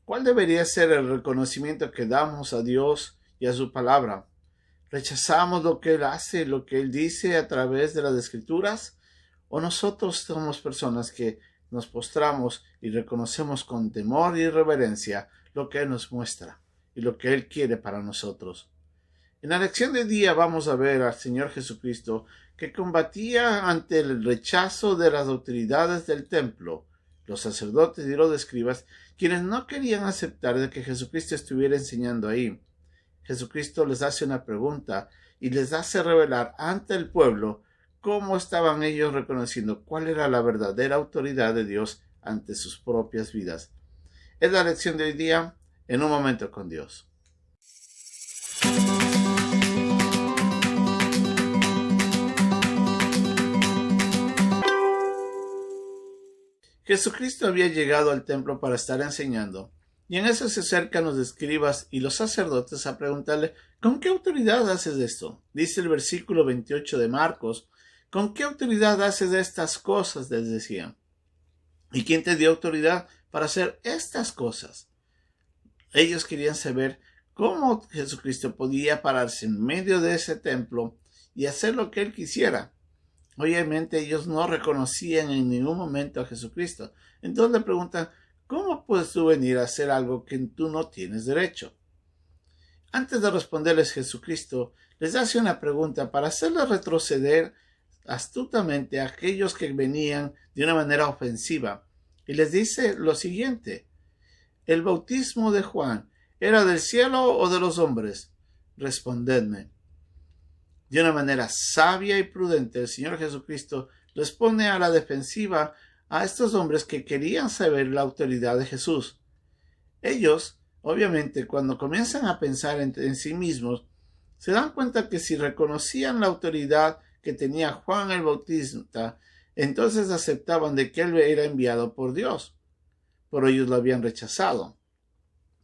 ¿Cuál debería ser el reconocimiento que damos a Dios y a su palabra? ¿Rechazamos lo que Él hace, lo que Él dice a través de las Escrituras? ¿O nosotros somos personas que nos postramos y reconocemos con temor y reverencia lo que Él nos muestra y lo que Él quiere para nosotros? En la lección de día vamos a ver al Señor Jesucristo que combatía ante el rechazo de las autoridades del templo, los sacerdotes y los escribas, quienes no querían aceptar de que Jesucristo estuviera enseñando ahí. Jesucristo les hace una pregunta y les hace revelar ante el pueblo cómo estaban ellos reconociendo cuál era la verdadera autoridad de Dios ante sus propias vidas. Es la lección de hoy día, en un momento con Dios. Jesucristo había llegado al templo para estar enseñando, y en eso se acercan los escribas y los sacerdotes a preguntarle: ¿con qué autoridad haces esto? Dice el versículo 28 de Marcos: ¿con qué autoridad haces estas cosas?, les decían. ¿Y quién te dio autoridad para hacer estas cosas? Ellos querían saber cómo Jesucristo podía pararse en medio de ese templo y hacer lo que él quisiera. Obviamente ellos no reconocían en ningún momento a Jesucristo. Entonces le preguntan: ¿cómo puedes tú venir a hacer algo que tú no tienes derecho? Antes de responderles, Jesucristo les hace una pregunta para hacerles retroceder astutamente a aquellos que venían de una manera ofensiva. Y les dice lo siguiente: ¿el bautismo de Juan era del cielo o de los hombres? Respondedme. De una manera sabia y prudente, el Señor Jesucristo les pone a la defensiva a estos hombres que querían saber la autoridad de Jesús. Ellos, obviamente, cuando comienzan a pensar en sí mismos, se dan cuenta que si reconocían la autoridad que tenía Juan el Bautista, entonces aceptaban de que él era enviado por Dios. Pero ellos lo habían rechazado.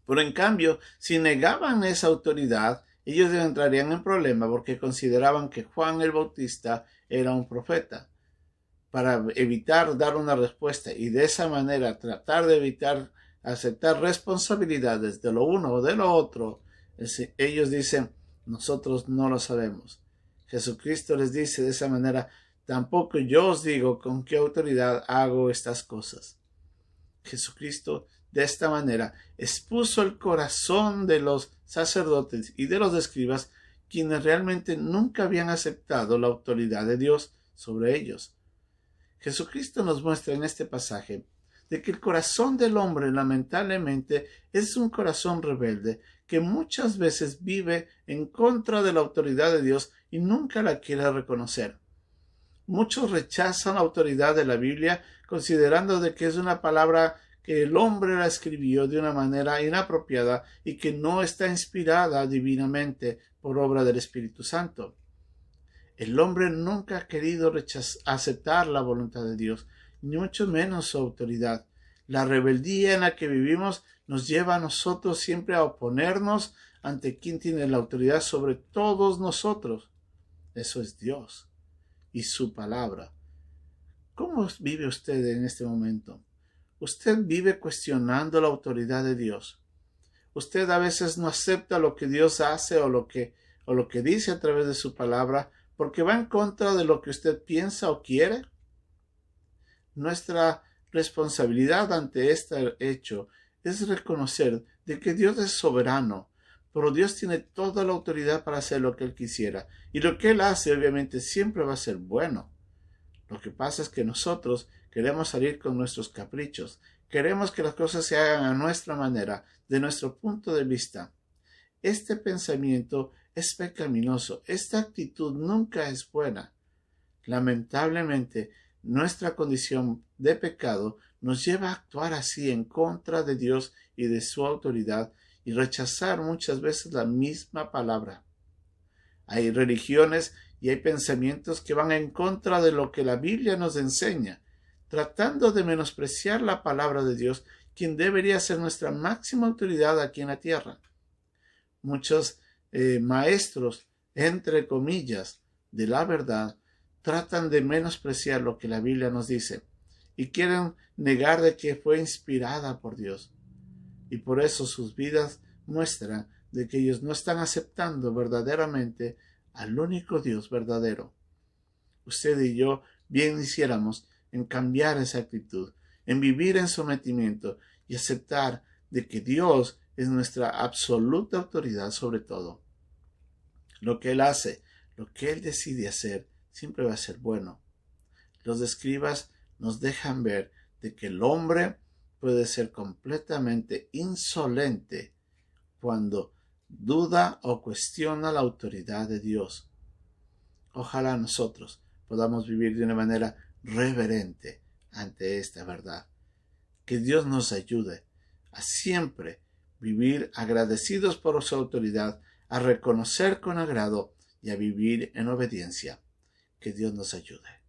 Pero en cambio, si negaban esa autoridad, ellos entrarían en problema porque consideraban que Juan el Bautista era un profeta. Para evitar dar una respuesta y de esa manera tratar de evitar aceptar responsabilidades de lo uno o de lo otro, ellos dicen: nosotros no lo sabemos. Jesucristo les dice de esa manera: tampoco yo os digo con qué autoridad hago estas cosas. Jesucristo de esta manera expuso el corazón de los sacerdotes y de los escribas, quienes realmente nunca habían aceptado la autoridad de Dios sobre ellos. Jesucristo nos muestra en este pasaje de que el corazón del hombre lamentablemente es un corazón rebelde que muchas veces vive en contra de la autoridad de Dios y nunca la quiere reconocer. Muchos rechazan la autoridad de la Biblia considerando de que es una palabra que el hombre la escribió de una manera inapropiada y que no está inspirada divinamente por obra del Espíritu Santo. El hombre nunca ha querido aceptar la voluntad de Dios, ni mucho menos su autoridad. La rebeldía en la que vivimos nos lleva a nosotros siempre a oponernos ante quien tiene la autoridad sobre todos nosotros. Eso es Dios y su palabra. ¿Cómo vive usted en este momento? Usted vive cuestionando la autoridad de Dios. Usted a veces no acepta lo que Dios hace o lo que dice a través de su palabra porque va en contra de lo que usted piensa o quiere. Nuestra responsabilidad ante este hecho es reconocer de que Dios es soberano, pero Dios tiene toda la autoridad para hacer lo que Él quisiera, y lo que Él hace obviamente siempre va a ser bueno. Lo que pasa es que nosotros queremos salir con nuestros caprichos, queremos que las cosas se hagan a nuestra manera, de nuestro punto de vista. Este pensamiento es pecaminoso, esta actitud nunca es buena. Lamentablemente, nuestra condición de pecado nos lleva a actuar así en contra de Dios y de su autoridad y rechazar muchas veces la misma palabra. Hay religiones y hay pensamientos que van en contra de lo que la Biblia nos enseña, tratando de menospreciar la palabra de Dios, quien debería ser nuestra máxima autoridad aquí en la tierra. Muchos maestros, entre comillas, de la verdad, tratan de menospreciar lo que la Biblia nos dice y quieren negar de que fue inspirada por Dios. y por eso sus vidas muestran de que ellos no están aceptando verdaderamente al único Dios verdadero. Usted y yo bien hiciéramos en cambiar esa actitud, en vivir en sometimiento y aceptar de que Dios es nuestra absoluta autoridad sobre todo. Lo que Él hace, lo que Él decide hacer, siempre va a ser bueno. Los escribas nos dejan ver de que el hombre puede ser completamente insolente cuando duda o cuestiona la autoridad de Dios. Ojalá nosotros podamos vivir de una manera reverente ante esta verdad. Que Dios nos ayude a siempre vivir agradecidos por su autoridad, a reconocer con agrado y a vivir en obediencia. Que Dios nos ayude.